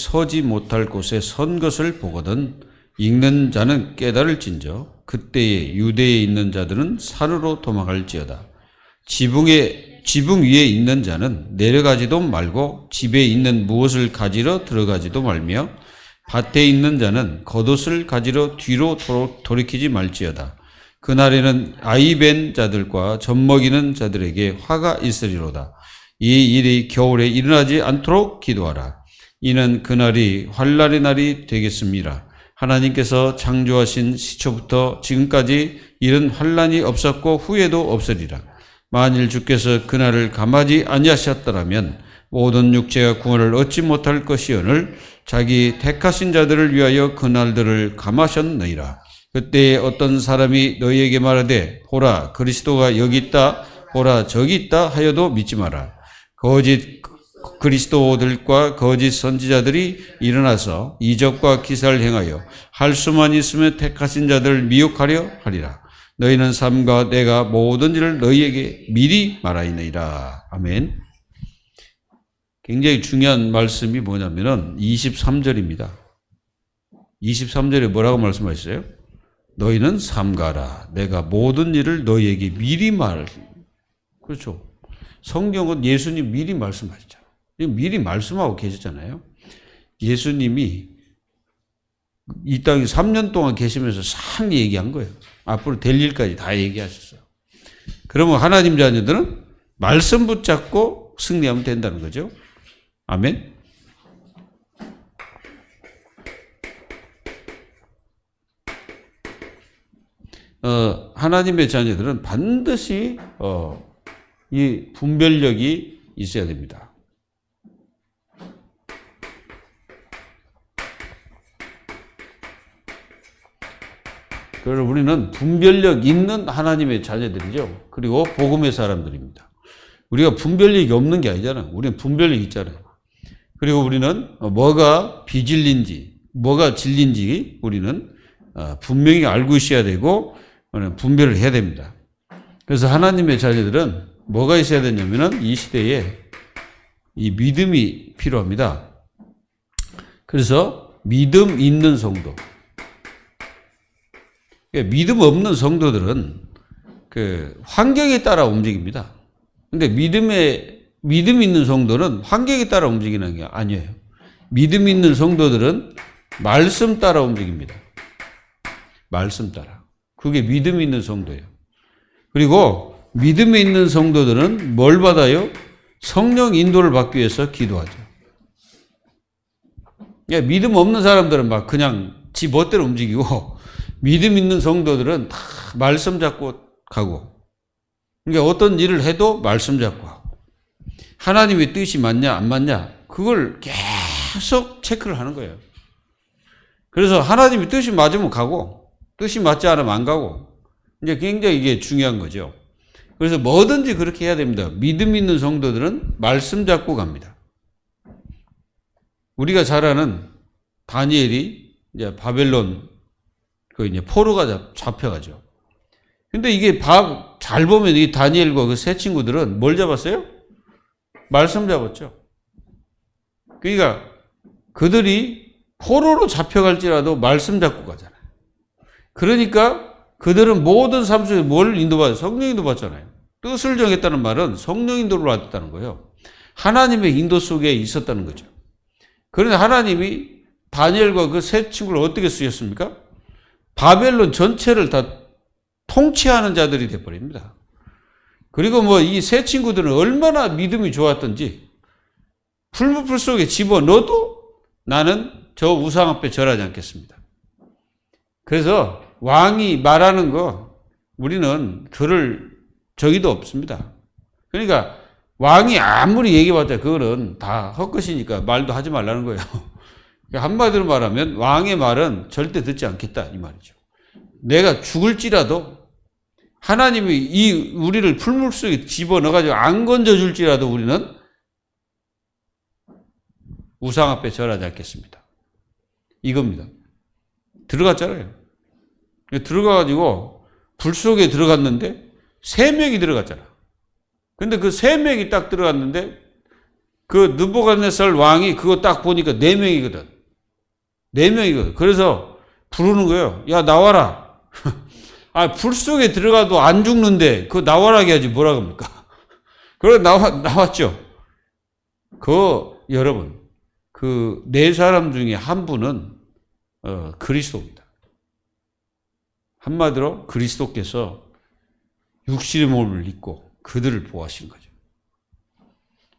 서지 못할 곳에 선 것을 보거든 읽는 자는 깨달을진저 그때에 유대에 있는 자들은 산으로 도망할지어다. 지붕 위에 있는 자는 내려가지도 말고 집에 있는 무엇을 가지러 들어가지도 말며 밭에 있는 자는 겉옷을 가지러 뒤로 돌이키지 말지어다. 그날에는 아이벤 자들과 젖먹이는 자들에게 화가 있으리로다. 이 일이 겨울에 일어나지 않도록 기도하라. 이는 그날이 환난의 날이 되겠습니다. 하나님께서 창조하신 시초부터 지금까지 이런 환난이 없었고 후에도 없으리라. 만일 주께서 그날을 감하지 아니하셨더라면 모든 육체가 구원을 얻지 못할 것이오늘 자기 택하신 자들을 위하여 그날들을 감하셨느니라. 그때에 어떤 사람이 너희에게 말하되 보라 그리스도가 여기 있다 보라 저기 있다 하여도 믿지 마라. 거짓 그리스도들과 거짓 선지자들이 일어나서 이적과 기사를 행하여 할 수만 있으면 택하신 자들을 미혹하려 하리라. 너희는 삼가 내가 모든 일을 너희에게 미리 말하이느니라. 아멘. 굉장히 중요한 말씀이 뭐냐면은 23절입니다. 23절에 뭐라고 말씀하셨어요? 너희는 삼가라. 내가 모든 일을 너희에게 미리 그렇죠. 성경은 예수님 미리 말씀하셨잖아요. 미리 말씀하고 계셨잖아요. 예수님이 이 땅에 3년 동안 계시면서 싹 얘기한 거예요. 앞으로 될 일까지 다 얘기하셨어요. 그러면 하나님 자녀들은 말씀 붙잡고 승리하면 된다는 거죠. 아멘. 하나님의 자녀들은 반드시 이 분별력이 있어야 됩니다. 그래서 우리는 분별력 있는 하나님의 자녀들이죠. 그리고 복음의 사람들입니다. 우리가 분별력이 없는 게 아니잖아요. 우리는 분별력이 있잖아요. 그리고 우리는 뭐가 비진리인지 뭐가 진리인지 우리는 분명히 알고 있어야 되고 분별을 해야 됩니다. 그래서 하나님의 자녀들은 뭐가 있어야 되냐면은 이 시대에 이 믿음이 필요합니다. 그래서 믿음 있는 성도. 믿음 없는 성도들은 그 환경에 따라 움직입니다. 근데 믿음 있는 성도는 환경에 따라 움직이는 게 아니에요. 믿음 있는 성도들은 말씀 따라 움직입니다. 말씀 따라. 그게 믿음 있는 성도예요. 그리고 믿음에 있는 성도들은 뭘 받아요? 성령 인도를 받기 위해서 기도하죠. 믿음 없는 사람들은 막 그냥 지 멋대로 움직이고 믿음 있는 성도들은 다 말씀 잡고 가고 그러니까 어떤 일을 해도 말씀 잡고 하고 하나님의 뜻이 맞냐 안 맞냐 그걸 계속 체크를 하는 거예요. 그래서 하나님의 뜻이 맞으면 가고 뜻이 맞지 않으면 안 가고 이제 굉장히 이게 중요한 거죠. 그래서 뭐든지 그렇게 해야 됩니다. 믿음 있는 성도들은 말씀 잡고 갑니다. 우리가 잘 아는 다니엘이 이제 바벨론 이제 포로가 잡혀가죠. 근데 이게 잘 보면 이 다니엘과 그 세 친구들은 뭘 잡았어요? 말씀 잡았죠. 그러니까 그들이 포로로 잡혀갈지라도 말씀 잡고 가잖아요. 그러니까 그들은 모든 삶 속에 뭘 인도받아요? 성령 인도받잖아요. 뜻을 정했다는 말은 성령 인도를 받았다는 거예요. 하나님의 인도 속에 있었다는 거죠. 그런데 하나님이 다니엘과 그 세 친구를 어떻게 쓰셨습니까? 바벨론 전체를 다 통치하는 자들이 되어버립니다. 그리고 뭐 이 세 친구들은 얼마나 믿음이 좋았던지 풀무풀 속에 집어넣어도 나는 저 우상 앞에 절하지 않겠습니다. 그래서 왕이 말하는 거 우리는 들을 저기도 없습니다. 그러니까 왕이 아무리 얘기해봤자 그거는 다 헛것이니까 말도 하지 말라는 거예요. 한마디로 말하면 왕의 말은 절대 듣지 않겠다 이 말이죠. 내가 죽을지라도 하나님이 우리를 풀물 속에 집어넣어가지고 안 건져줄지라도 우리는 우상 앞에 절하지 않겠습니다. 이겁니다. 들어갔잖아요. 들어가가지고 불 속에 들어갔는데 3명이 들어갔잖아. 근데 그 3명이 딱 들어갔는데 그 느부갓네살 왕이 그거 딱 보니까 4명이거든. 4명이거든. 그래서 부르는 거예요. 야, 나와라. 아, 불 속에 들어가도 안 죽는데 그거 나와라 해야지 뭐라 그럽니까? 그래 나왔죠. 여러분, 그 4사람 중에 한 분은 그리스도입니다. 한마디로 그리스도께서 육신의 몸을 입고 그들을 보호하신 거죠.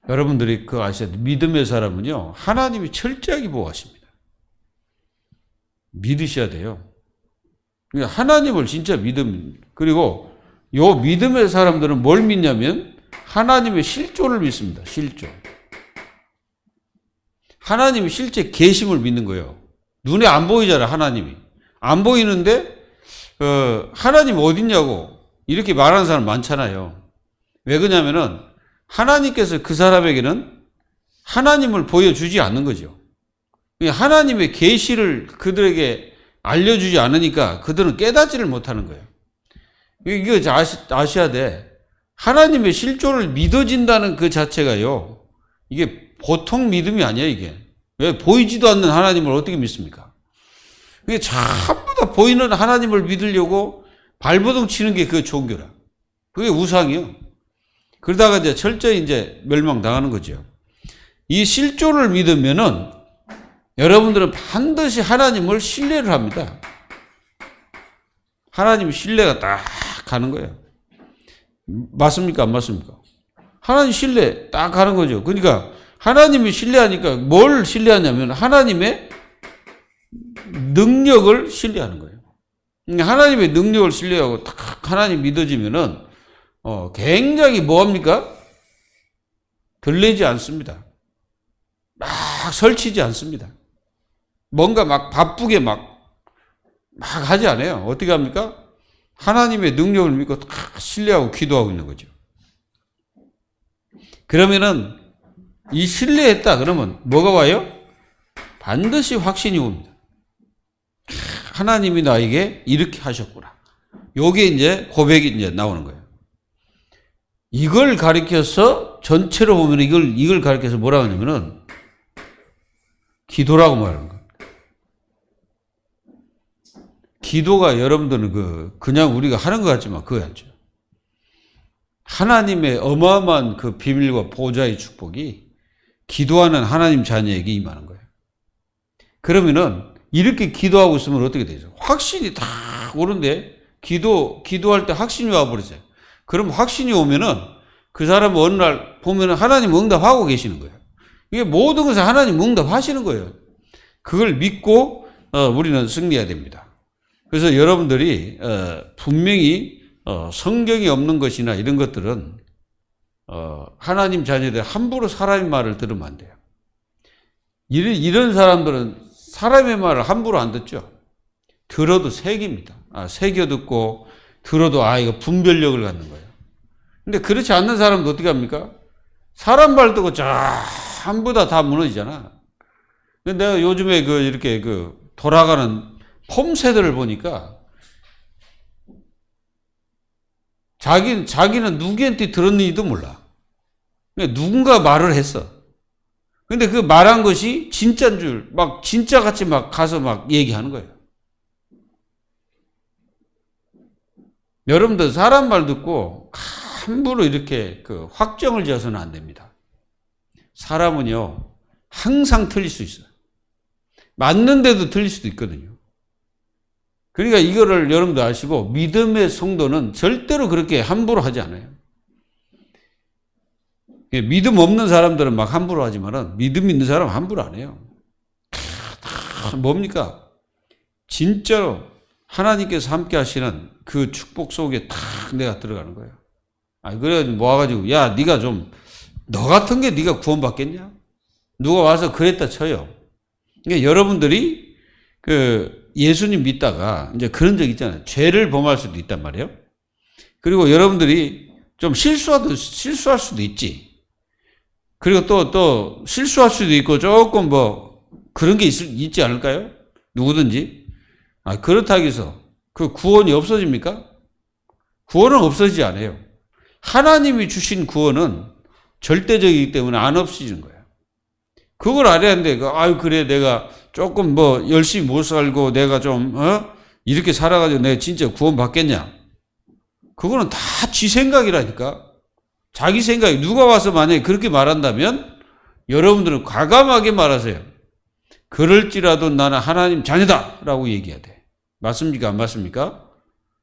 여러분들이 그거 아셔야 돼요. 믿음의 사람은요, 하나님이 철저하게 보호하십니다. 믿으셔야 돼요. 하나님을 진짜 그리고 요 믿음의 사람들은 뭘 믿냐면 하나님의 실존을 믿습니다. 실존. 하나님이 실제 계심을 믿는 거예요. 눈에 안 보이잖아, 하나님이. 안 보이는데 하나님 어딨냐고 이렇게 말하는 사람 많잖아요. 왜 그러냐면은 하나님께서 그 사람에게는 하나님을 보여주지 않는 거죠. 하나님의 계시를 그들에게 알려주지 않으니까 그들은 깨닫지를 못하는 거예요. 이거 아셔야 돼. 하나님의 실존을 믿어진다는 그 자체가요, 이게 보통 믿음이 아니에요, 이게. 왜 보이지도 않는 하나님을 어떻게 믿습니까? 이게 전부 다 보이는 하나님을 믿으려고 발버둥 치는 게 그 종교라. 그게 우상이요. 그러다가 이제 철저히 이제 멸망당하는 거죠. 이 실존을 믿으면은 여러분들은 반드시 하나님을 신뢰를 합니다. 하나님 신뢰가 딱 가는 거예요. 맞습니까? 안 맞습니까? 하나님 신뢰 딱 가는 거죠. 그러니까 하나님이 신뢰하니까 뭘 신뢰하냐면 하나님의 능력을 신뢰하는 거예요. 하나님의 능력을 신뢰하고 딱 하나님 믿어지면은 굉장히 뭐합니까? 들리지 않습니다. 막 설치지 않습니다. 뭔가 막 바쁘게 막 하지 않아요. 어떻게 합니까? 하나님의 능력을 믿고 딱 신뢰하고 기도하고 있는 거죠. 그러면은 이 신뢰했다 그러면 뭐가 와요? 반드시 확신이 옵니다. 하나님이 나에게 이렇게 하셨구나. 요게 이제 고백이 이제 나오는 거예요. 이걸 가리켜서 전체로 보면 이걸 가리켜서 뭐라고 하냐면은 기도라고 말하는 거예요. 기도가 여러분들은 그냥 우리가 하는 것 같지만 그거 아니죠. 하나님의 어마어마한 그 비밀과 보좌의 축복이 기도하는 하나님 자녀에게 임하는 거예요. 그러면은 이렇게 기도하고 있으면 어떻게 되죠? 확신이 딱 오는데 기도할 때 확신이 와버리세요. 그럼 확신이 오면은 그 사람은 어느 날 보면은 하나님 응답하고 계시는 거예요. 이게 모든 것을 하나님 응답하시는 거예요. 그걸 믿고 우리는 승리해야 됩니다. 그래서 여러분들이 분명히 성경이 없는 것이나 이런 것들은 하나님 자녀들 함부로 사람의 말을 들으면 안 돼요. 이런 사람들은 사람의 말을 함부로 안 듣죠. 들어도 새깁니다. 새겨 듣고 들어도 이거 분별력을 갖는 거예요. 근데 그렇지 않는 사람도 어떻게 합니까? 사람 말 듣고 전부 다 무너지잖아. 근데 내가 요즘에 이렇게 돌아가는 폼새들을 보니까 자기는 누구한테 들었는지도 몰라. 누군가 말을 했어. 근데 그 말한 것이 진짜인 줄, 막 진짜같이 막 가서 막 얘기하는 거예요. 여러분들 사람 말 듣고 함부로 이렇게 확정을 지어서는 안 됩니다. 사람은요, 항상 틀릴 수 있어요. 맞는데도 틀릴 수도 있거든요. 그러니까 이거를 여러분도 아시고 믿음의 성도는 절대로 그렇게 함부로 하지 않아요. 믿음 없는 사람들은 막 함부로 하지만은 믿음 있는 사람은 함부로 안 해요. 다 뭡니까? 진짜로 하나님께서 함께 하시는 그 축복 속에 탁 내가 들어가는 거예요. 그래 모아가지고 야 네가 너 같은 게 네가 구원받겠냐? 누가 와서 그랬다 쳐요. 그러니까 여러분들이 예수님 믿다가 이제 그런 적 있잖아요. 죄를 범할 수도 있단 말이에요. 그리고 여러분들이 좀 실수할 수도 있지. 그리고 또 실수할 수도 있고 조금 그런 게 있지 않을까요? 누구든지. 그렇다고 해서 그 구원이 없어집니까? 구원은 없어지지 않아요. 하나님이 주신 구원은 절대적이기 때문에 안 없어지는 거예요. 그걸 알아야 하는데, 아유, 그래, 내가 조금 뭐 열심히 못 살고 내가 좀, 이렇게 살아가지고 내가 진짜 구원 받겠냐? 그거는 다 지 생각이라니까. 자기 생각이, 누가 와서 만약에 그렇게 말한다면 여러분들은 과감하게 말하세요. 그럴지라도 나는 하나님 자녀다! 라고 얘기해야 돼. 맞습니까? 안 맞습니까?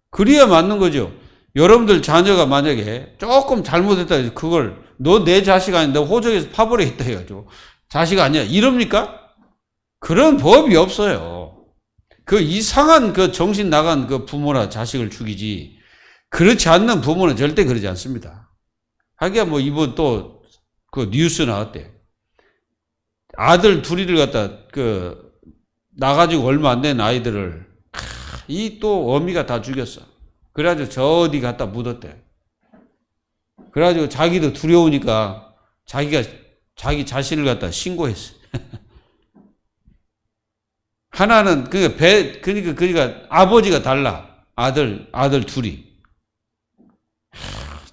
그래야 맞는 거죠. 여러분들 자녀가 만약에 조금 잘못했다 해서 그걸 너 내 자식 아닌데 호적에서 파버리겠다 해가지고 자식 아니야. 이럽니까? 그런 법이 없어요. 그 이상한 그 정신 나간 그 부모나 자식을 죽이지. 그렇지 않는 부모는 절대 그러지 않습니다. 하기야 뭐 이번 또 그 뉴스 나왔대. 아들 둘이를 갖다 나가지고 얼마 안 된 아이들을 이 또 어미가 다 죽였어. 그래가지고 저 어디 갖다 묻었대. 그래가지고 자기도 두려우니까 자기 자신을 갖다 신고했어. 하나는 그러니까 아버지가 달라. 아들 둘이.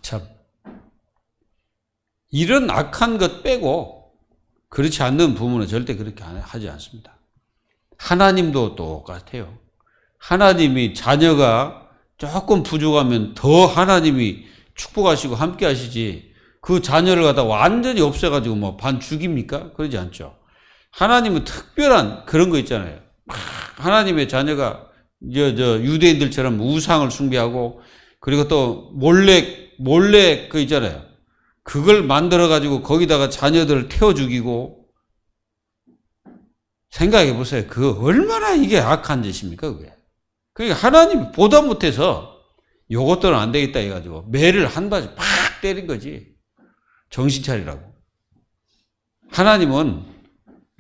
참 이런 악한 것 빼고 그렇지 않는 부모는 절대 그렇게 하지 않습니다. 하나님도 똑같아요. 하나님이 자녀가 조금 부족하면 더 하나님이 축복하시고 함께 하시지 그 자녀를 갖다 완전히 없애가지고 뭐 반 죽입니까? 그러지 않죠. 하나님은 특별한 그런 거 있잖아요. 하나님의 자녀가 유대인들처럼 우상을 숭배하고 그리고 또 몰래 그 있잖아요. 그걸 만들어가지고 거기다가 자녀들을 태워 죽이고 생각해 보세요. 그 얼마나 이게 악한 짓입니까, 그게. 그러니까 하나님이 보다 못해서 요것들은 안 되겠다 해가지고 매를 한 바지 팍 때린 거지. 정신 차리라고. 하나님은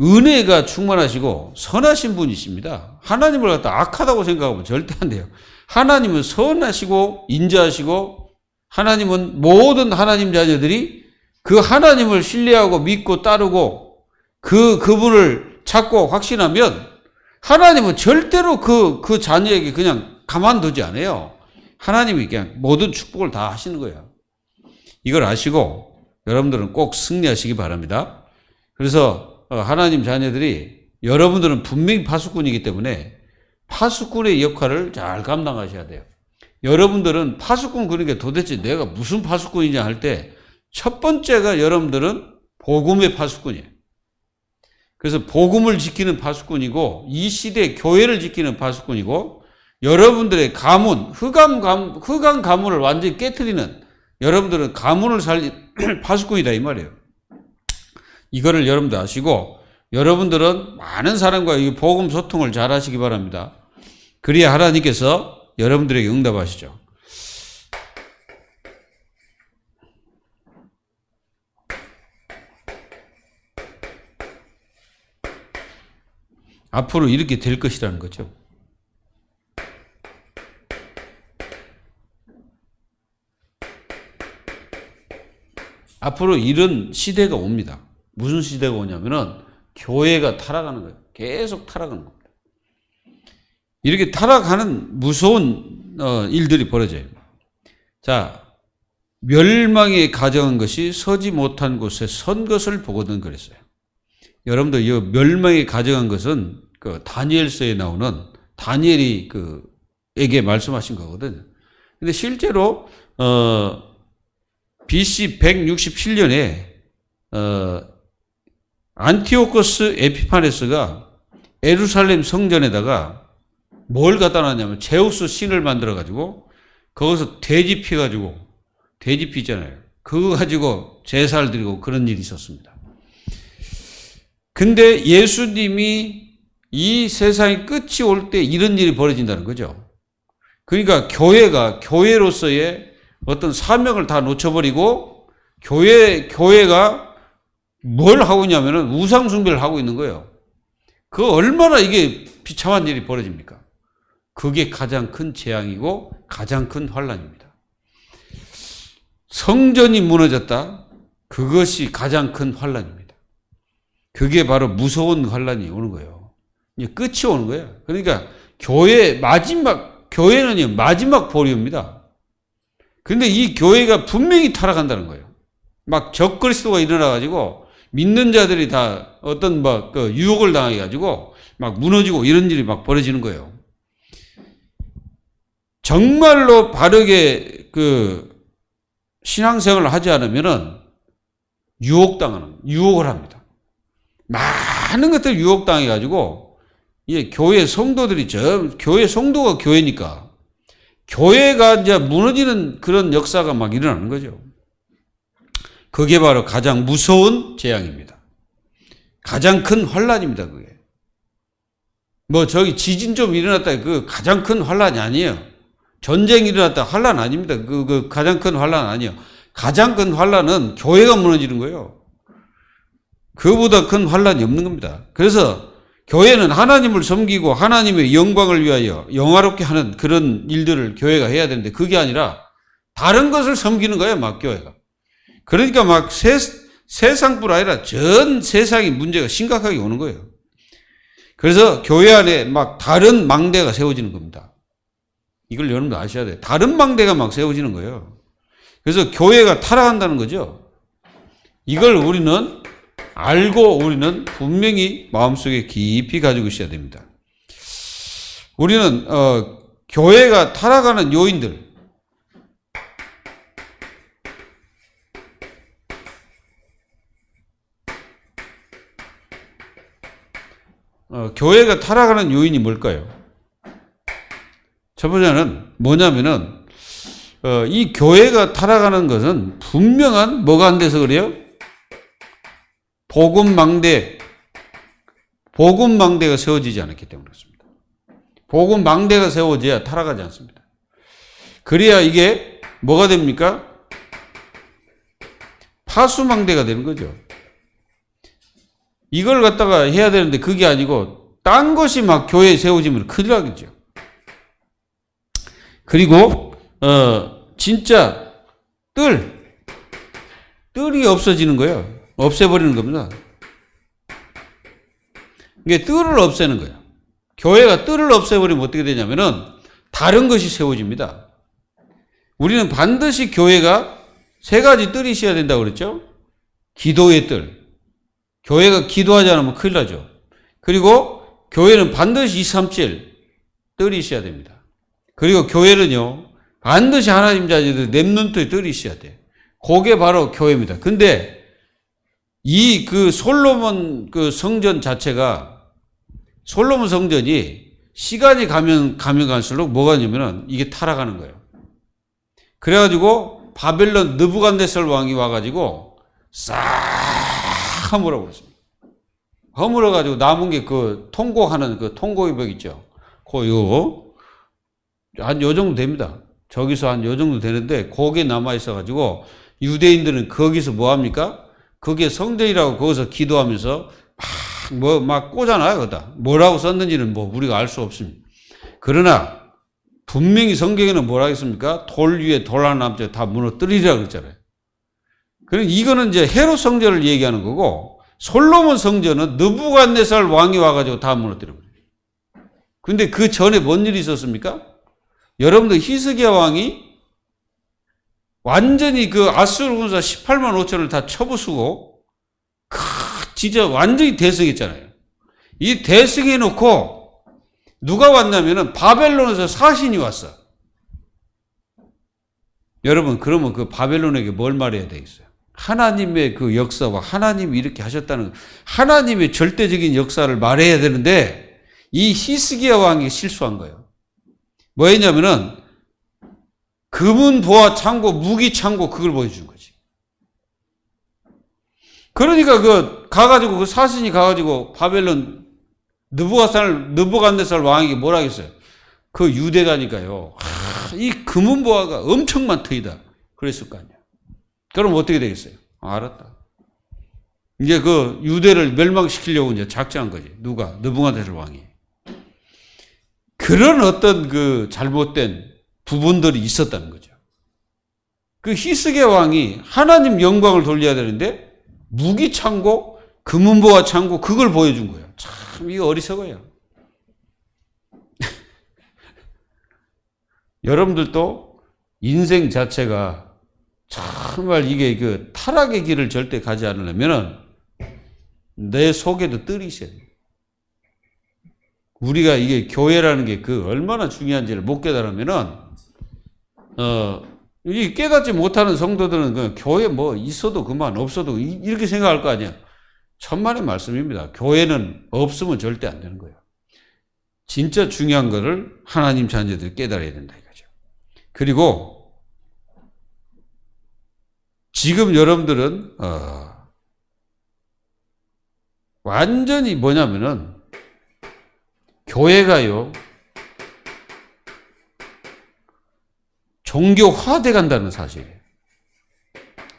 은혜가 충만하시고 선하신 분이십니다. 하나님을 갖다 악하다고 생각하면 절대 안 돼요. 하나님은 선하시고 인자하시고 하나님은 모든 하나님 자녀들이 그 하나님을 신뢰하고 믿고 따르고 그분을 찾고 확신하면 하나님은 절대로 그 자녀에게 그냥 가만두지 않아요. 하나님이 그냥 모든 축복을 다 하시는 거예요. 이걸 아시고 여러분들은 꼭 승리하시기 바랍니다. 그래서 하나님 자녀들이 여러분들은 분명히 파수꾼이기 때문에 파수꾼의 역할을 잘 감당하셔야 돼요. 여러분들은 파수꾼 그러니까 도대체 내가 무슨 파수꾼이냐 할 때 첫 번째가 여러분들은 복음의 파수꾼이에요. 그래서 복음을 지키는 파수꾼이고 이 시대 교회를 지키는 파수꾼이고 여러분들의 가문, 흑암 가문을 완전히 깨트리는 여러분들은 가문을 살린 파수꾼이다 이 말이에요. 이거를 여러분들 아시고 여러분들은 많은 사람과 이 복음 소통을 잘 하시기 바랍니다. 그래야 하나님께서 여러분들에게 응답하시죠. 앞으로 이렇게 될 것이라는 거죠. 앞으로 이런 시대가 옵니다. 무슨 시대가 오냐면은 교회가 타락하는 거예요. 계속 타락하는 겁니다. 이렇게 타락하는 무서운 일들이 벌어져요. 자, 멸망에 가정한 것이 서지 못한 곳에 선 것을 보거든 그랬어요. 여러분들 이 멸망에 가정한 것은 그 다니엘서에 나오는 다니엘이 에게 말씀하신 거거든요. 근데 실제로 BC 167년에 안티오코스 에피파네스가 예루살렘 성전에다가 뭘 갖다 놨냐면 제우스 신을 만들어 가지고 거기서 돼지 피 가지고 돼지 피 있잖아요. 그거 가지고 제사를 드리고 그런 일이 있었습니다. 근데 예수님이 이 세상의 끝이 올 때 이런 일이 벌어진다는 거죠. 그러니까 교회로서의 어떤 사명을 다 놓쳐버리고 교회가 뭘 하고 있냐면은 우상 숭배를 하고 있는 거예요. 그 얼마나 이게 비참한 일이 벌어집니까? 그게 가장 큰 재앙이고 가장 큰 환란입니다. 성전이 무너졌다. 그것이 가장 큰 환란입니다. 그게 바로 무서운 환란이 오는 거예요. 이제 끝이 오는 거예요. 그러니까 교회는 마지막 보리입니다. 근데 이 교회가 분명히 타락한다는 거예요. 막 적그리스도가 일어나가지고 믿는 자들이 다 어떤 막 그 유혹을 당해 가지고 막 무너지고 이런 일이 막 벌어지는 거예요. 정말로 바르게 그 신앙생활을 하지 않으면은 유혹을 합니다. 많은 것들 유혹당해 가지고 이 교회 성도들이 교회 성도가 교회니까 교회가 이제 무너지는 그런 역사가 막 일어나는 거죠. 그게 바로 가장 무서운 재앙입니다. 가장 큰 환란입니다, 그게. 뭐 저기 지진 좀 일어났다, 그 가장 큰 환란이 아니에요. 전쟁이 일어났다, 환란 아닙니다. 그 가장 큰 환란 아니에요. 가장 큰 환란은 교회가 무너지는 거예요. 그보다 큰 환란이 없는 겁니다. 그래서 교회는 하나님을 섬기고 하나님의 영광을 위하여 영화롭게 하는 그런 일들을 교회가 해야 되는데 그게 아니라 다른 것을 섬기는 거예요, 막 교회가. 그러니까 막 세상뿐 아니라 전 세상이 문제가 심각하게 오는 거예요. 그래서 교회 안에 막 다른 망대가 세워지는 겁니다. 이걸 여러분도 아셔야 돼요. 다른 망대가 막 세워지는 거예요. 그래서 교회가 타락한다는 거죠. 이걸 우리는 알고 우리는 분명히 마음속에 깊이 가지고 있어야 됩니다. 우리는 교회가 타락하는 요인들, 교회가 타락하는 요인이 뭘까요? 첫 번째는 뭐냐면은 이 교회가 타락하는 것은 분명한 뭐가 안 돼서 그래요? 복음망대가 세워지지 않았기 때문에 그렇습니다. 복음망대가 세워져야 타락하지 않습니다. 그래야 이게 뭐가 됩니까? 파수망대가 되는 거죠. 이걸 갖다가 해야 되는데 그게 아니고 딴 것이 막 교회에 세워지면 큰일 나겠죠. 그리고 진짜 뜰이 없어지는 거예요. 없애버리는 겁니다. 이게 뜰을 없애는 거예요. 교회가 뜰을 없애버리면 어떻게 되냐면은 다른 것이 세워집니다. 우리는 반드시 교회가 세 가지 뜰이 있어야 된다고 그랬죠? 기도의 뜰. 교회가 기도하지 않으면 큰일 나죠. 그리고 교회는 반드시 237 뜰이 있어야 됩니다. 그리고 교회는요, 반드시 하나님 자녀들 렘넌트의 뜰이 있어야 돼요. 그게 바로 교회입니다. 근데 이 솔로몬 성전 자체가, 솔로몬 성전이 시간이 가면 갈수록 뭐가 있냐면은 이게 타락하는 거예요. 그래가지고 바벨론 느부갓네살 왕이 와가지고 싹 허물어 버렸습니다. 허물어가지고 남은 게 통곡하는 통곡의 벽 있죠. 한 요 정도 됩니다. 저기서 한 요 정도 되는데 거기에 남아 있어가지고 유대인들은 거기서 뭐 합니까? 그게 성전이라고 거기서 기도하면서 막 꽂아놔요, 거기다. 뭐라고 썼는지는 뭐 우리가 알 수 없습니다. 그러나 분명히 성경에는 뭐라 했습니까? 돌 위에 돌 하나 남자 다 무너뜨리리라고 그랬잖아요. 그러니까 이거는 이제 헤롯 성전을 얘기하는 거고 솔로몬 성전은 느부갓네살 왕이 와가지고 다 무너뜨려버려요. 근데 그 전에 뭔 일이 있었습니까? 여러분들 히스기야 왕이 완전히 아수르 군사 18만 5천을 다 쳐부수고 진짜 완전히 대승했잖아요. 이 대승해놓고 누가 왔냐면은 바벨론에서 사신이 왔어. 여러분 그러면 바벨론에게 뭘 말해야 되겠어요? 하나님의 역사와 하나님이 이렇게 하셨다는 하나님의 절대적인 역사를 말해야 되는데 이 히스기야 왕이 실수한 거예요. 뭐였냐면은 금은 보화 창고, 무기 창고 그걸 보여준 거지. 그러니까 가가지고 사신이 가가지고 바벨론 느부갓네살 왕에게 뭐라 했어요? 유대가니까요. 이 금은 보화가 엄청 많더이다. 그랬을 거 아니야. 그럼 어떻게 되겠어요? 알았다. 이제 유대를 멸망시키려고 이제 작정한 거지. 누가? 느부갓네살 왕이. 그런 어떤 잘못된 부분들이 있었다는 거죠. 히스기야 왕이 하나님 영광을 돌려야 되는데 무기 창고, 금은보화 창고 그걸 보여준 거예요. 참 이거 어리석어요. 여러분들도 인생 자체가 정말 이게 타락의 길을 절대 가지 않으려면은 내 속에도 뜰이 있어야 돼요. 우리가 이게 교회라는 게 그 얼마나 중요한지를 못 깨달으면은, 이 깨닫지 못하는 성도들은 그 교회 뭐 있어도 그만 없어도 이렇게 생각할 거 아니에요. 천만의 말씀입니다. 교회는 없으면 절대 안 되는 거예요. 진짜 중요한 거를 하나님 자녀들이 깨달아야 된다 이거죠. 그리고 지금 여러분들은 완전히 뭐냐면은 교회가요 종교화돼 간다는 사실이에요.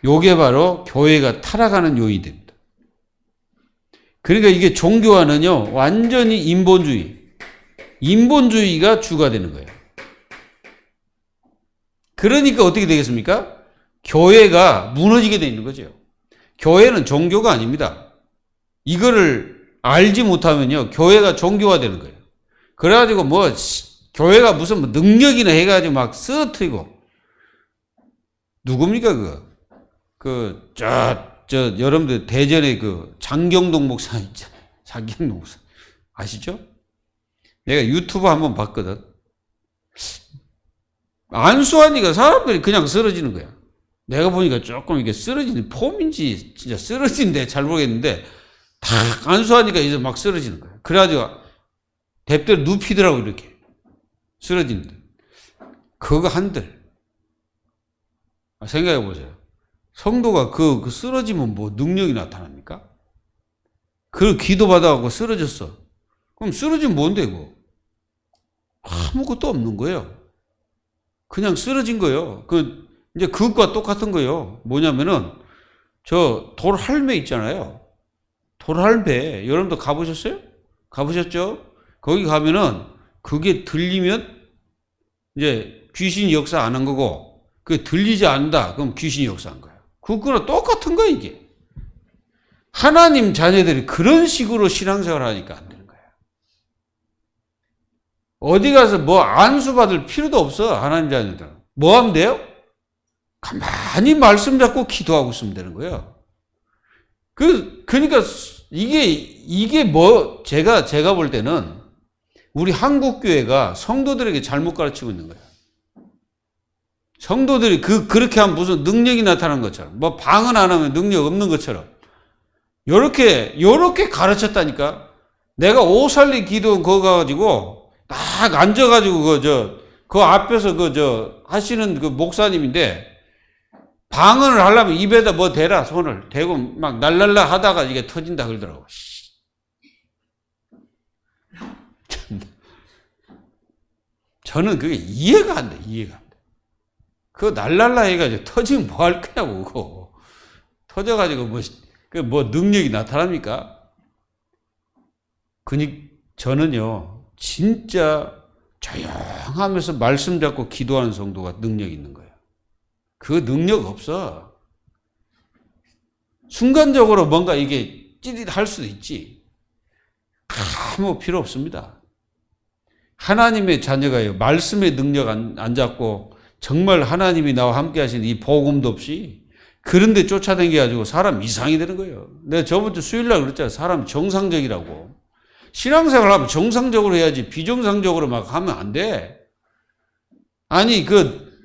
요게 바로 교회가 타락하는 요인이 됩니다. 그러니까 이게 종교화는요 완전히 인본주의가 주가 되는 거예요. 그러니까 어떻게 되겠습니까? 교회가 무너지게 돼 있는 거죠. 교회는 종교가 아닙니다. 이거를 알지 못하면요 교회가 종교화되는 거예요. 그래가지고 뭐 교회가 무슨 뭐 능력이나 해가지고 막 쓰러뜨리고 누굽니까 여러분들 대전에 그 장경동 목사 있잖아요. 장경동 목사 아시죠? 내가 유튜브 한번 봤거든. 안수하니까 사람들이 그냥 쓰러지는 거야. 내가 보니까 조금 이게 쓰러지는 폼인지 진짜 쓰러지는데 잘 모르겠는데 탁 안수하니까 이제 막 쓰러지는 거야. 그래가지고 대표를 눕히더라고 이렇게 쓰러지는데 그거 한들 생각해 보세요. 성도가 그 쓰러지면 뭐 능력이 나타납니까? 그 기도 받아갖고 쓰러졌어. 그럼 쓰러지면 뭔데 그거? 아무것도 없는 거예요. 그냥 쓰러진 거예요. 이제 그것과 똑같은 거예요. 뭐냐면은 저 돌할매 있잖아요. 돌할매 여러분도 가보셨어요? 가보셨죠? 거기 가면은 그게 들리면 이제 귀신이 역사 안 한 거고 그게 들리지 않는다. 그럼 귀신이 역사한 거예요. 그거랑 똑같은 거예요 이게. 하나님 자녀들이 그런 식으로 신앙생활을 하니까 안 되는 거예요. 어디 가서 뭐 안수 받을 필요도 없어. 하나님 자녀들은. 뭐 하면 돼요? 가만히 말씀 잡고 기도하고 있으면 되는 거예요. 그러니까 이게 뭐 제가 볼 때는 우리 한국 교회가 성도들에게 잘못 가르치고 있는 거예요. 성도들이 그렇게 하면 무슨 능력이 나타나는 것처럼 뭐 방언 안 하면 능력 없는 것처럼 요렇게 가르쳤다니까. 내가 오살리 기도 그거 가지고 딱 앉아가지고 그 앞에서 하시는 그 목사님인데 방언을 하려면 입에다 뭐 대라 손을 대고 막 날랄라 하다가 이게 터진다 그러더라고. 저는 그게 이해가 안 돼. 그거 날랄라 해가지고 터지면 뭐 할 거냐고 그거. 터져가지고 뭐 능력이 나타납니까? 저는요 진짜 조용하면서 말씀 잡고 기도하는 성도가 능력 있는 거예요. 그 능력 없어. 순간적으로 뭔가 이게 찌릿할 수도 있지. 아무 필요 없습니다. 하나님의 자녀가요 말씀의 능력 안 잡고 정말 하나님이 나와 함께 하시는 이 복음도 없이 그런 데 쫓아다녀가지고 사람 이상이 되는 거예요. 내가 저번 주 수요일날 그랬잖아요. 사람 정상적이라고. 신앙생활 하면 정상적으로 해야지 비정상적으로 막 하면 안 돼. 아니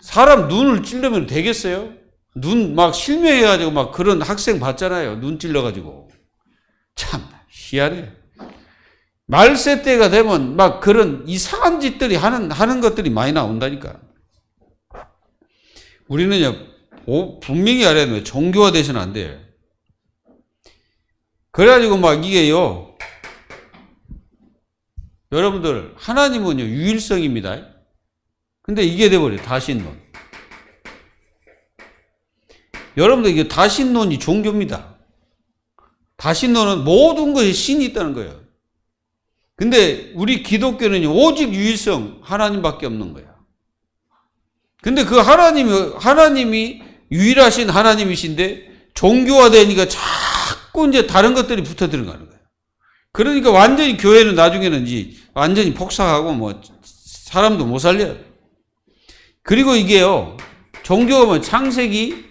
사람 눈을 찌르면 되겠어요? 눈 막 실명해가지고 막 그런 학생 봤잖아요. 눈 찔러가지고. 참 희한해. 말세 때가 되면 막 그런 이상한 짓들이 하는 것들이 많이 나온다니까. 우리는요 분명히 알아야 돼요. 종교화 되시는 안 돼요. 그래가지고 막 이게요 여러분들 하나님은요 유일성입니다. 근데 이게 돼버려요. 다신론. 여러분들 이게 다신론이 종교입니다. 다신론은 모든 것에 신이 있다는 거예요. 근데 우리 기독교는 오직 유일성 하나님밖에 없는 거예요. 근데 그 하나님이 유일하신 하나님이신데 종교화되니까 자꾸 이제 다른 것들이 붙어 들어가는 거예요. 그러니까 완전히 교회는 나중에는 이제 완전히 폭삭하고 뭐 사람도 못 살려요. 그리고 이게요 종교가 뭐 창세기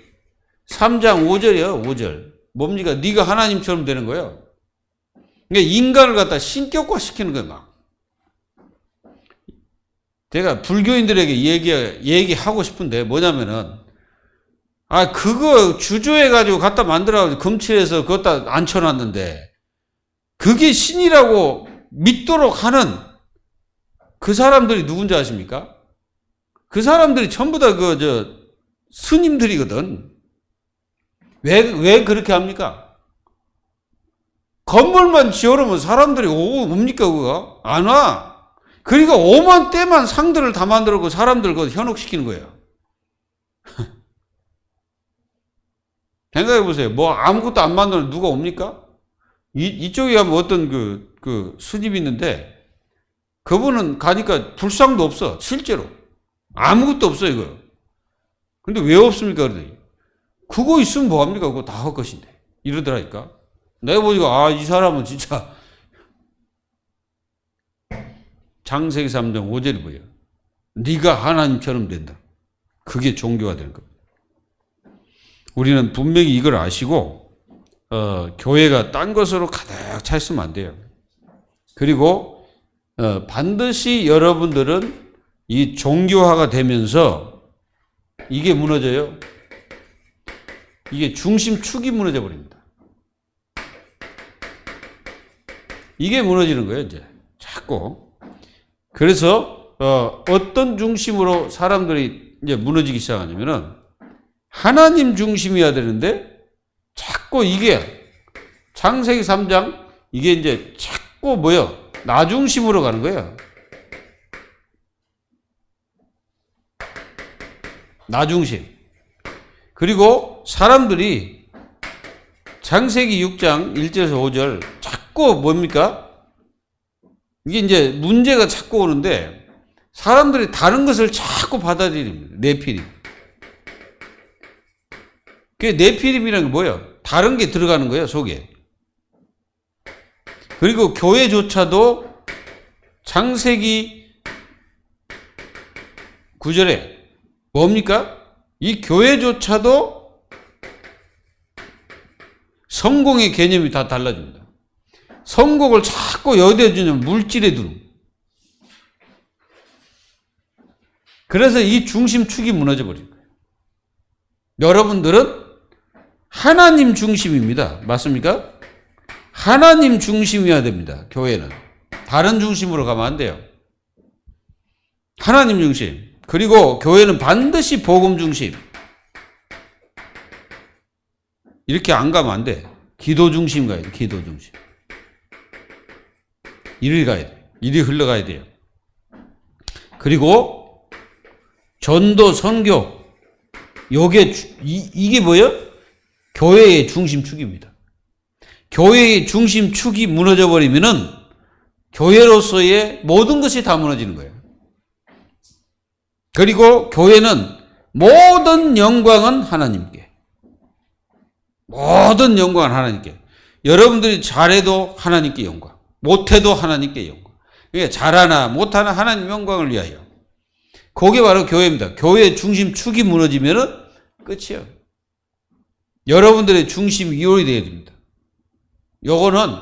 3장 5절이에요. 5절 뭡니까? 네가 하나님처럼 되는 거예요. 그러니까 인간을 갖다 신격화 시키는 거예요, 막. 제가 불교인들에게 얘기하고 싶은데 뭐냐면은, 그거 주조해가지고 갖다 만들어가지고 금칠해서 그것다 앉혀놨는데, 그게 신이라고 믿도록 하는 그 사람들이 누군지 아십니까? 그 사람들이 전부 다 스님들이거든. 왜 그렇게 합니까? 건물만 지어놓으면 사람들이 옵니까, 그거? 안 와. 그러니까 오만 때만 상들을 다 만들고 사람들 그거 현혹시키는 거예요. 생각해 보세요. 뭐 아무것도 안 만들면 누가 옵니까? 이쪽에 가면 어떤 그 스님이 있는데, 그분은 가니까 불상도 없어, 실제로. 아무것도 없어, 이거. 근데 왜 없습니까? 그러더니, 그거 있으면 뭐합니까? 그거 다 헛것인데. 이러더라니까. 내가 보니까, 이 사람은 진짜, 창세기 3장 5절이 뭐예요? 네가 하나님처럼 된다. 그게 종교가 되는 겁니다. 우리는 분명히 이걸 아시고, 교회가 딴 것으로 가득 차 있으면 안 돼요. 그리고, 반드시 여러분들은 이 종교화가 되면서 이게 무너져요. 이게 중심축이 무너져 버립니다. 이게 무너지는 거예요, 이제. 자꾸. 그래서, 어떤 중심으로 사람들이 이제 무너지기 시작하냐면은, 하나님 중심이어야 되는데, 자꾸 이게, 창세기 3장, 이게 이제 자꾸 나 중심으로 가는 거예요. 나 중심. 그리고 사람들이 창세기 6장 1절에서 5절, 자꾸 뭡니까? 이게 이제 문제가 자꾸 오는데, 사람들이 다른 것을 자꾸 받아들입니다. 네피림. 그게 네피림이라는 게 뭐예요? 다른 게 들어가는 거예요, 속에. 그리고 교회조차도 창세기 9절에 뭡니까? 이 교회조차도 성공의 개념이 다 달라집니다. 성공을 자꾸 여기다 주냐면 물질에 두는. 그래서 이 중심축이 무너져 버린 거예요. 여러분들은 하나님 중심입니다. 맞습니까? 하나님 중심이어야 됩니다. 교회는. 다른 중심으로 가면 안 돼요. 하나님 중심. 그리고 교회는 반드시 복음 중심. 이렇게 안 가면 안 돼. 기도 중심 가야 돼. 기도 중심. 이리 가야 돼. 이리 흘러가야 돼요. 그리고 전도, 선교. 이게 뭐예요? 교회의 중심축입니다. 교회의 중심축이 무너져 버리면은 교회로서의 모든 것이 다 무너지는 거예요. 그리고 교회는 모든 영광은 하나님께. 모든 영광은 하나님께. 여러분들이 잘해도 하나님께 영광. 못해도 하나님께 영광. 그러니까 잘하나 못하나 하나님 영광을 위하여. 그게 바로 교회입니다. 교회의 중심축이 무너지면은 끝이에요. 여러분들의 중심 이혼이 되어야 됩니다. 요거는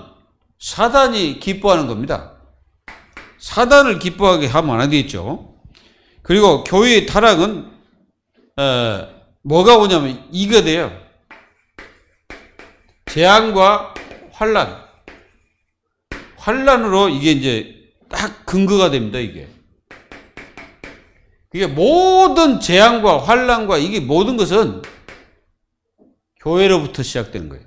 사단이 기뻐하는 겁니다. 사단을 기뻐하게 하면 안 되겠죠. 그리고 교회의 타락은 뭐가 오냐면 이거 돼요. 재앙과 환란. 환란으로 이게 이제 딱 근거가 됩니다. 이게 모든 재앙과 환란과 이게 모든 것은 교회로부터 시작되는 거예요.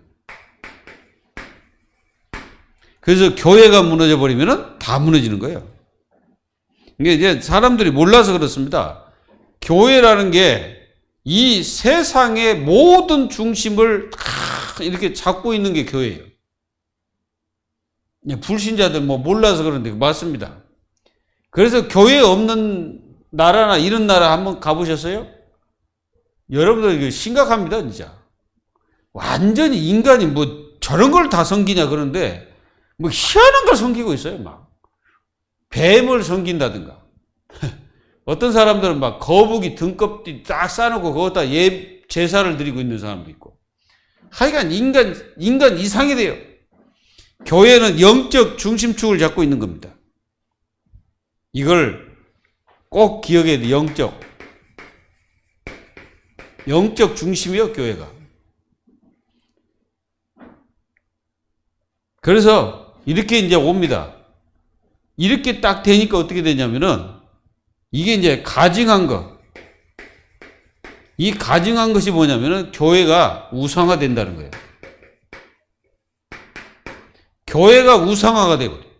그래서 교회가 무너져 버리면은 다 무너지는 거예요. 이게 이제 사람들이 몰라서 그렇습니다. 교회라는 게 이 세상의 모든 중심을 다 이렇게 잡고 있는 게 교회예요. 불신자들 몰라서 그런데 맞습니다. 그래서 교회 없는 나라나 이런 나라 한번 가보셨어요? 여러분들 이거 심각합니다, 진짜. 완전히 인간이 저런 걸 다 섬기냐 그러는데 희한한 걸 섬기고 있어요, 막. 뱀을 섬긴다든가. 어떤 사람들은 막 거북이 등껍질 딱 싸놓고 거기다 제사를 드리고 있는 사람도 있고. 하여간 인간 이상이 돼요. 교회는 영적 중심축을 잡고 있는 겁니다. 이걸 꼭 기억해야 돼. 영적 중심이요, 교회가. 그래서 이렇게 이제 옵니다. 이렇게 딱 되니까 어떻게 되냐면은 이게 이제 가증한 거. 이 가증한 것이 뭐냐면은 교회가 우상화된다는 거예요. 교회가 우상화가 되거든요.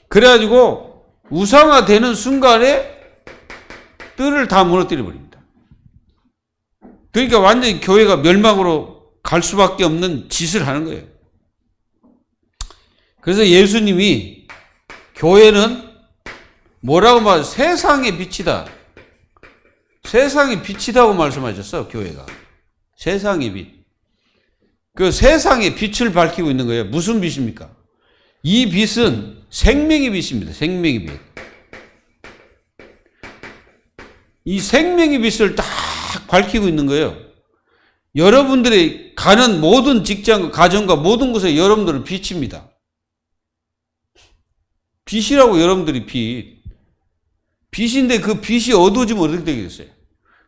그래가지고 우상화되는 순간에 뜰을 다 무너뜨려 버립니다. 그러니까 완전히 교회가 멸망으로 갈 수밖에 없는 짓을 하는 거예요. 그래서 예수님이 교회는 뭐라고 말? 세상의 빛이다. 세상의 빛이다고 말씀하셨어, 교회가. 세상의 빛. 그 세상의 빛을 밝히고 있는 거예요. 무슨 빛입니까? 이 빛은 생명의 빛입니다. 생명의 빛. 이 생명의 빛을 딱 밝히고 있는 거예요. 여러분들이 가는 모든 직장, 가정과 모든 곳에 여러분들은 빛입니다. 빛이라고 여러분들이 빛. 빛인데 그 빛이 어두워지면 어떻게 되겠어요?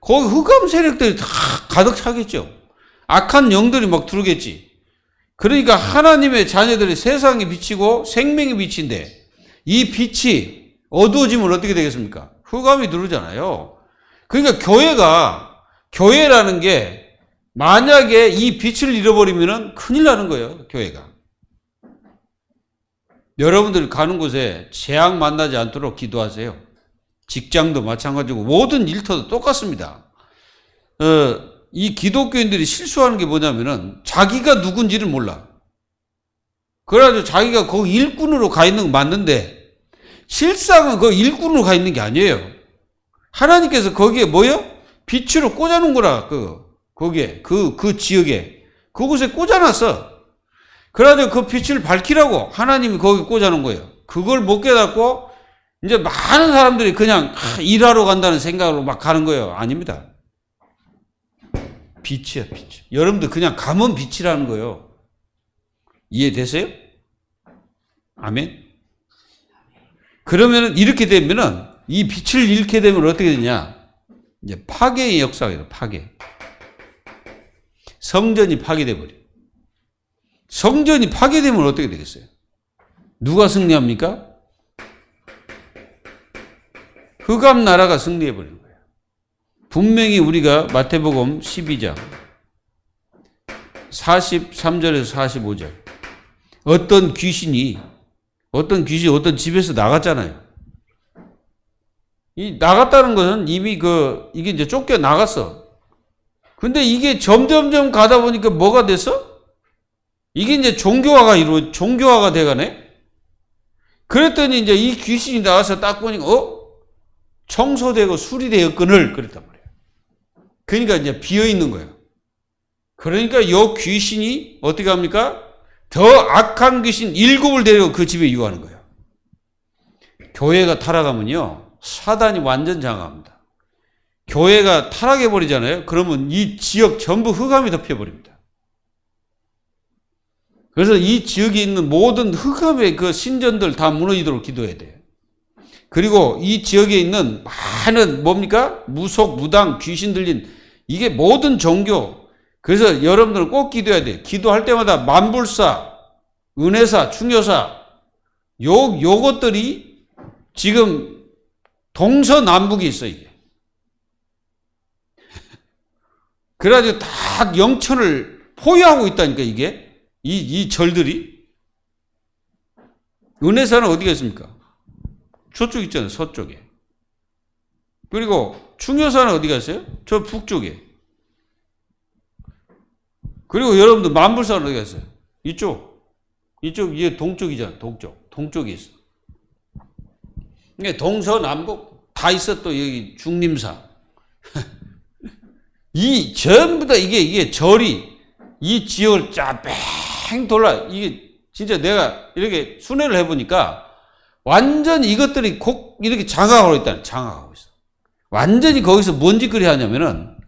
거기 흑암 세력들이 다 가득 차겠죠. 악한 영들이 막 들어오겠지. 그러니까 하나님의 자녀들이 세상의 빛이고 생명의 빛인데 이 빛이 어두워지면 어떻게 되겠습니까? 흑암이 들어오잖아요. 그러니까 교회라는 게 만약에 이 빛을 잃어버리면 큰일 나는 거예요. 교회가. 여러분들이 가는 곳에 재앙 만나지 않도록 기도하세요. 직장도 마찬가지고 모든 일터도 똑같습니다. 이 기독교인들이 실수하는 게 뭐냐면은 자기가 누군지를 몰라. 그래가지고 자기가 거기 일꾼으로 가 있는 건 맞는데 실상은 그 일꾼으로 가 있는 게 아니에요. 하나님께서 거기에 뭐요? 빛으로 꽂아놓은 거라. 거기에 그 지역에 그곳에 꽂아놨어. 그래가지고 그 빛을 밝히라고 하나님이 거기 꽂아놓은 거예요. 그걸 못 깨닫고 이제 많은 사람들이 그냥 일하러 간다는 생각으로 막 가는 거예요. 아닙니다. 빛이야, 빛. 여러분들 그냥 가면 빛이라는 거예요. 이해되세요? 아멘? 그러면은 이렇게 되면은 이 빛을 잃게 되면 어떻게 되냐? 이제 파괴의 역사가 있어요. 파괴. 성전이 파괴돼 버려. 성전이 파괴되면 어떻게 되겠어요? 누가 승리합니까? 흑암 나라가 승리해 버리는 거예요. 분명히 우리가 마태복음 12장 43절에서 45절 어떤 귀신이 어떤 집에서 나갔잖아요. 이 나갔다는 것은 이미 이게 이제 쫓겨 나갔어. 근데 이게 점점점 가다 보니까 뭐가 됐어? 이게 이제 종교화가 돼가네? 그랬더니 이제 이 귀신이 나와서 딱 보니까, 청소되고 수리되었거늘 그랬단 말이에요. 그러니까 이제 비어있는 거예요. 그러니까 이 귀신이 어떻게 합니까? 더 악한 귀신 7을 데리고 그 집에 유하는 거예요. 교회가 타락하면요, 사단이 완전 장악합니다. 교회가 타락해버리잖아요. 그러면 이 지역 전부 흑암이 덮여버립니다. 그래서 이 지역에 있는 모든 흑암의 그 신전들 다 무너지도록 기도해야 돼요. 그리고 이 지역에 있는 많은 뭡니까? 무속, 무당, 귀신 들린 이게 모든 종교. 그래서 여러분들은 꼭 기도해야 돼요. 기도할 때마다 만불사, 은혜사, 충효사 요것들이 지금 동서남북에 있어 이게. 그래가지고 다 영천을 포위하고 있다니까 이게. 이 절들이. 은혜사는 어디가 있습니까? 저쪽 있잖아요. 서쪽에. 그리고 충효사는 어디가 있어요? 저 북쪽에. 그리고 여러분들 만불사는 어디가 있어요? 이쪽 이게 동쪽이잖아. 동쪽에 있어. 그러니까 동서남북 다 있어. 또 여기 중림사. 이 전부 다 이게 절이 이 지역을 쫙뺑 돌아. 이게 진짜 내가 이렇게 순회를 해보니까 완전히 이것들이 이렇게 장악하고 있어. 완전히 거기서 뭔 짓거리 하냐면은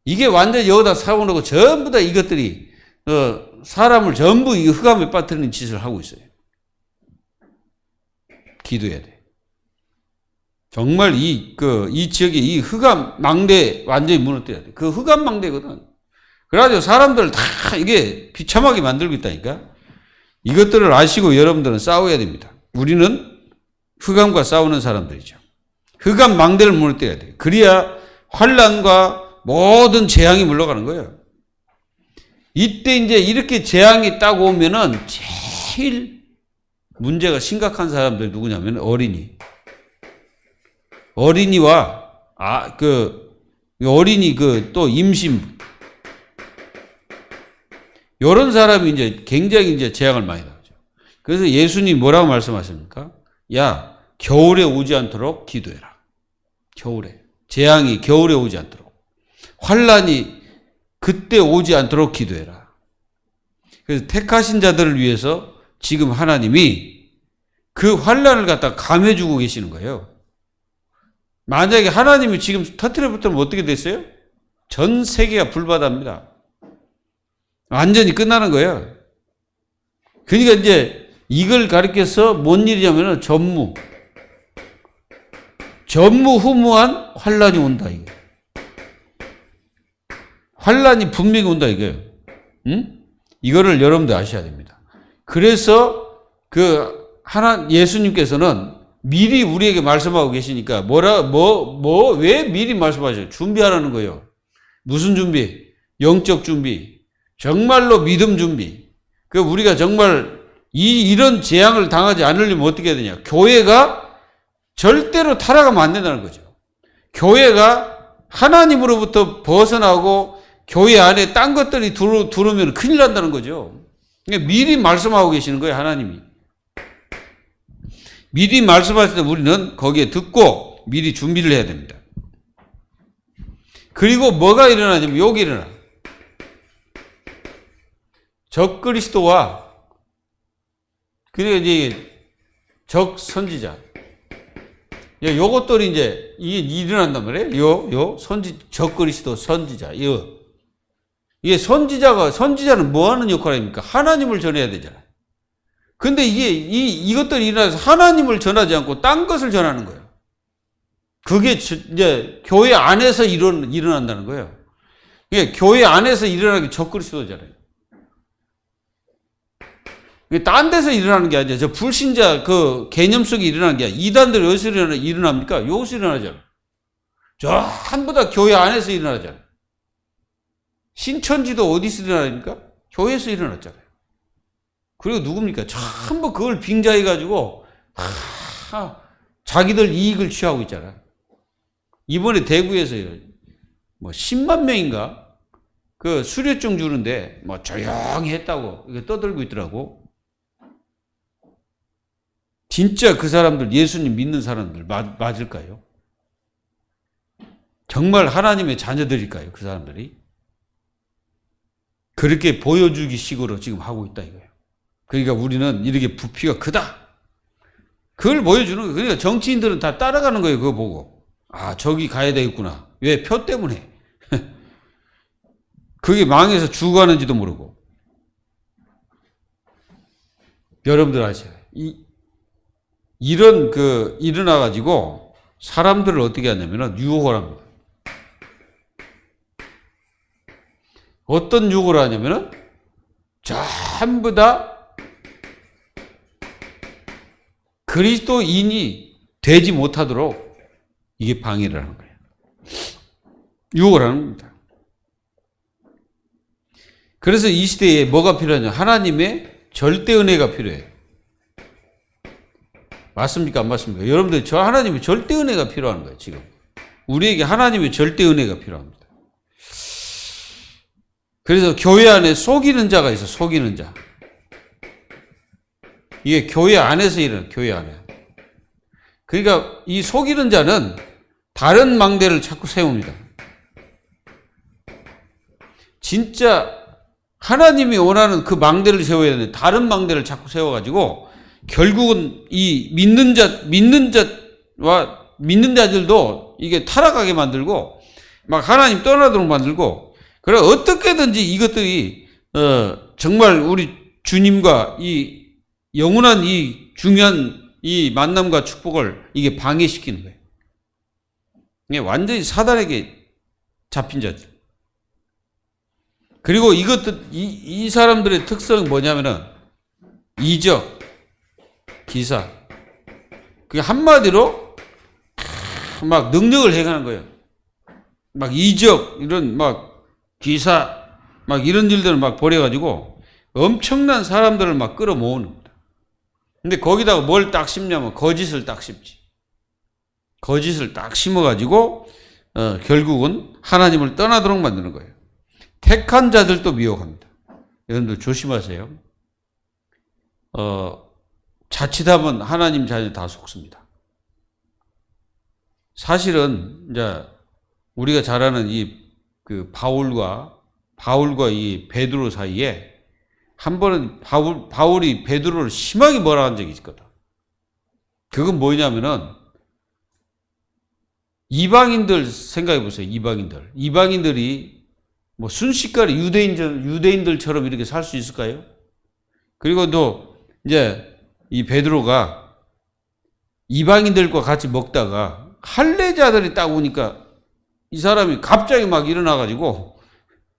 이게 완전히 여기다 사고놓고 전부 다 이것들이 사람을 전부 이 흑암에 빠뜨리는 짓을 하고 있어요. 기도해야 돼. 정말 이 지역에 이 흑암 망대 완전히 무너뜨려야 돼. 그 흑암 망대거든. 그래가지고 사람들을 다 이게 비참하게 만들고 있다니까. 이것들을 아시고 여러분들은 싸워야 됩니다. 우리는 흑암과 싸우는 사람들이죠. 흑암 망대를 무너뜨려야 돼. 그래야 환난과 모든 재앙이 물러가는 거예요. 이때 이제 이렇게 재앙이 딱 오면은 제일 문제가 심각한 사람들이 누구냐면 어린이와 어린이 또 임신 이런 사람이 이제 굉장히 이제 재앙을 많이 당하죠. 그래서 예수님 뭐라고 말씀하십니까? 야, 겨울에 오지 않도록 기도해라. 겨울에. 재앙이 겨울에 오지 않도록. 환난이 그때 오지 않도록 기도해라. 그래서 택하신 자들을 위해서 지금 하나님이 그 환난을 갖다 감해주고 계시는 거예요. 만약에 하나님이 지금 터뜨려 붙으면 어떻게 됐어요? 전 세계가 불바다입니다. 완전히 끝나는 거예요. 그러니까 이제 이걸 가리켜서 뭔 일이냐면 전무후무한 환란이 온다 이게. 환란이 분명히 온다 이거예요. 응? 이거를 여러분들 아셔야 됩니다. 그래서 예수님께서는 미리 우리에게 말씀하고 계시니까 왜 미리 말씀하셔요? 준비하라는 거예요. 무슨 준비? 영적 준비. 정말로 믿음 준비. 우리가 정말 이런 재앙을 당하지 않으려면 어떻게 해야 되냐? 교회가 절대로 타락하면 안 된다는 거죠. 교회가 하나님으로부터 벗어나고 교회 안에 딴 것들이 들어오면 큰일 난다는 거죠. 미리 말씀하고 계시는 거예요, 하나님이. 미리 말씀하실 때 우리는 거기에 듣고 미리 준비를 해야 됩니다. 그리고 뭐가 일어나냐면 여기 일어나. 적그리스도와 그리고 이제 적선지자. 요것들이 이제 이게 일어난단 말이에요. 적그리스도 선지자. 이게 선지자는 뭐 하는 역할입니까? 하나님을 전해야 되잖아요. 근데 이것들이 일어나서 하나님을 전하지 않고 딴 것을 전하는 거예요. 그게 이제 교회 안에서 일어난다는 거예요. 이게 교회 안에서 일어나는 게 적그리스도잖아요. 딴 데서 일어나는 게 아니라 저 불신자 개념 속에 일어나는 게 아니라 이단들이 어디서 일어납니까? 여기서 일어나잖아요. 전부 다 교회 안에서 일어나잖아요. 신천지도 어디서 일어납니까? 교회에서 일어났잖아요. 그리고 누굽니까? 전부 그걸 빙자해가지고 자기들 이익을 취하고 있잖아요. 이번에 대구에서 10만 명인가 수료증 주는데 조용히 했다고 이거 떠들고 있더라고. 진짜 그 사람들 예수님 믿는 사람들 맞을까요? 정말 하나님의 자녀들일까요? 그 사람들이? 그렇게 보여주기 식으로 지금 하고 있다 이거예요. 그러니까 우리는 이렇게 부피가 크다. 그걸 보여주는 거예요. 그러니까 정치인들은 다 따라가는 거예요. 그거 보고. 저기 가야 되겠구나. 왜? 표 때문에. 그게 망해서 죽어가는지도 모르고. 여러분들 아셔요. 일어나가지고 사람들을 어떻게 하냐면 유혹을 합니다. 어떤 유혹을 하냐면 전부 다 그리스도인이 되지 못하도록 이게 방해를 하는 거예요. 유혹을 하는 겁니다. 그래서 이 시대에 뭐가 필요하냐? 하나님의 절대 은혜가 필요해요. 맞습니까? 안 맞습니까? 여러분들 저 하나님의 절대 은혜가 필요한 거예요. 지금 우리에게 하나님의 절대 은혜가 필요합니다. 그래서 교회 안에 속이는 자가 있어. 속이는 자. 이게 교회 안에서 일어나. 교회 안에. 그러니까 이 속이는 자는 다른 망대를 자꾸 세웁니다. 진짜 하나님이 원하는 그 망대를 세워야 되는데 다른 망대를 자꾸 세워가지고 결국은 이 믿는 자들도 이게 타락하게 만들고 막 하나님 떠나도록 만들고 그래 어떻게든지 이것들이 정말 우리 주님과 이 영원한 이 중요한 이 만남과 축복을 이게 방해시키는 거예요. 이게 완전히 사단에게 잡힌 자들. 그리고 이 사람들의 특성은 뭐냐면은 이적, 기사. 그게 한마디로 막 능력을 행하는 거예요. 막 이적, 이런 막 기사, 막 이런 일들을 막 벌여가지고 엄청난 사람들을 막 끌어모으는 겁니다. 근데 거기다가 뭘 딱 심냐면 거짓을 딱 심지. 거짓을 딱 심어가지고 결국은 하나님을 떠나도록 만드는 거예요. 택한 자들도 미혹합니다. 여러분들 조심하세요. 자칫하면 하나님 자녀 다 속습니다. 사실은 이제 우리가 잘 아는 그 바울과 이 베드로 사이에 한 번은 바울이 베드로를 심하게 뭐라 한 적이 있거든. 그건 뭐냐면은 이방인들 생각해 보세요. 이방인들이 뭐 순식간에 유대인들처럼 이렇게 살 수 있을까요? 그리고 또 이제 이 베드로가 이방인들과 같이 먹다가 할례자들이 딱 오니까 이 사람이 갑자기 막 일어나가지고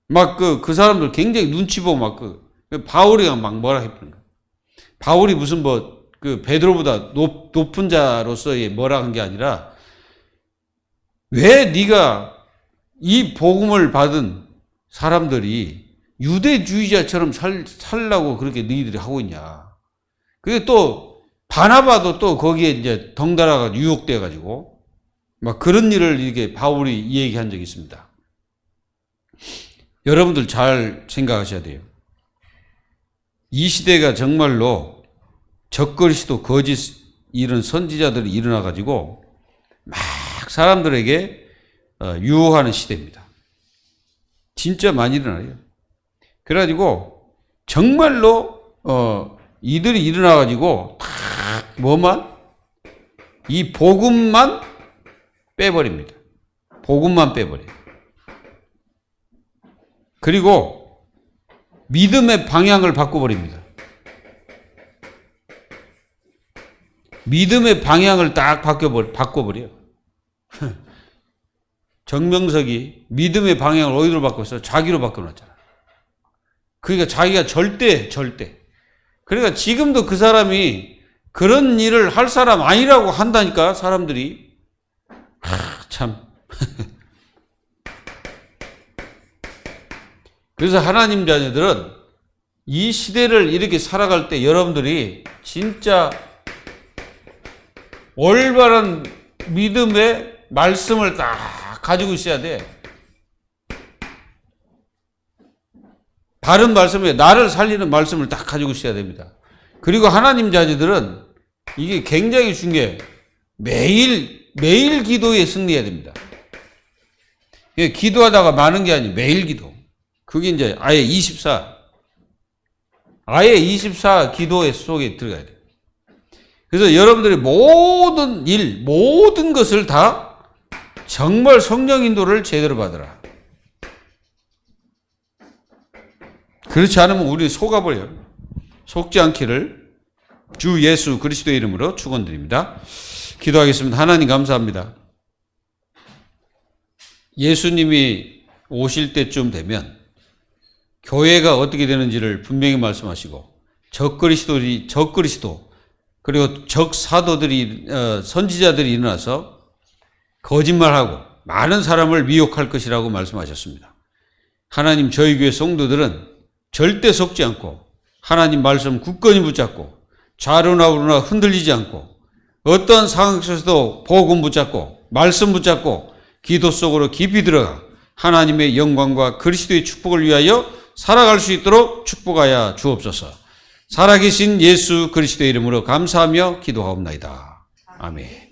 막 그 사람들 굉장히 눈치 보고 막 바울이가 막 뭐라 했던 거야. 바울이 무슨 그 베드로보다 높은 자로서의 뭐라 한 게 아니라 왜 네가 이 복음을 받은 사람들이 유대주의자처럼 살라고 그렇게 너희들이 하고 있냐. 그게 또 바나바도 또 거기에 이제 덩달아가 유혹돼 가지고 막 그런 일을 이렇게 바울이 얘기한 적이 있습니다. 여러분들 잘 생각하셔야 돼요. 이 시대가 정말로 적그리스도 거짓 이런 선지자들이 일어나 가지고 막 사람들에게 유혹하는 시대입니다. 진짜 많이 일어나요. 그래가지고 정말로 이들이 일어나가지고 이 복음만 빼버립니다. 복음만 빼버려요. 그리고 믿음의 방향을 바꿔버립니다. 믿음의 방향을 딱 바꿔버려요. 정명석이 믿음의 방향을 어디로 바꿨어요? 자기로 바꿔놨잖아. 그러니까 자기가 절대. 그러니까 지금도 그 사람이 그런 일을 할 사람 아니라고 한다니까, 사람들이. 참. 그래서 하나님 자녀들은 이 시대를 이렇게 살아갈 때 여러분들이 진짜 올바른 믿음의 말씀을 딱 가지고 있어야 돼. 바른 말씀에 나를 살리는 말씀을 딱 가지고 있어야 됩니다. 그리고 하나님 자녀들은 이게 굉장히 중요해요. 매일 기도에 승리해야 됩니다. 기도하다가 마는 게 아니에요. 매일 기도. 그게 이제 아예 24 기도 속에 들어가야 돼요. 그래서 여러분들이 모든 것을 다 정말 성령 인도를 제대로 받으라. 그렇지 않으면 우리 속아버려요. 속지 않기를 주 예수 그리스도의 이름으로 축원드립니다. 기도하겠습니다. 하나님 감사합니다. 예수님이 오실 때쯤 되면 교회가 어떻게 되는지를 분명히 말씀하시고 적그리스도 그리고 적사도들이 선지자들이 일어나서 거짓말하고 많은 사람을 미혹할 것이라고 말씀하셨습니다. 하나님, 저희 교회 성도들은 절대 속지 않고 하나님 말씀 굳건히 붙잡고 좌로나 우로나 흔들리지 않고 어떤 상황 속에서도 복음 붙잡고 말씀 붙잡고 기도 속으로 깊이 들어가 하나님의 영광과 그리스도의 축복을 위하여 살아갈 수 있도록 축복하여 주옵소서. 살아계신 예수 그리스도의 이름으로 감사하며 기도하옵나이다. 아멘.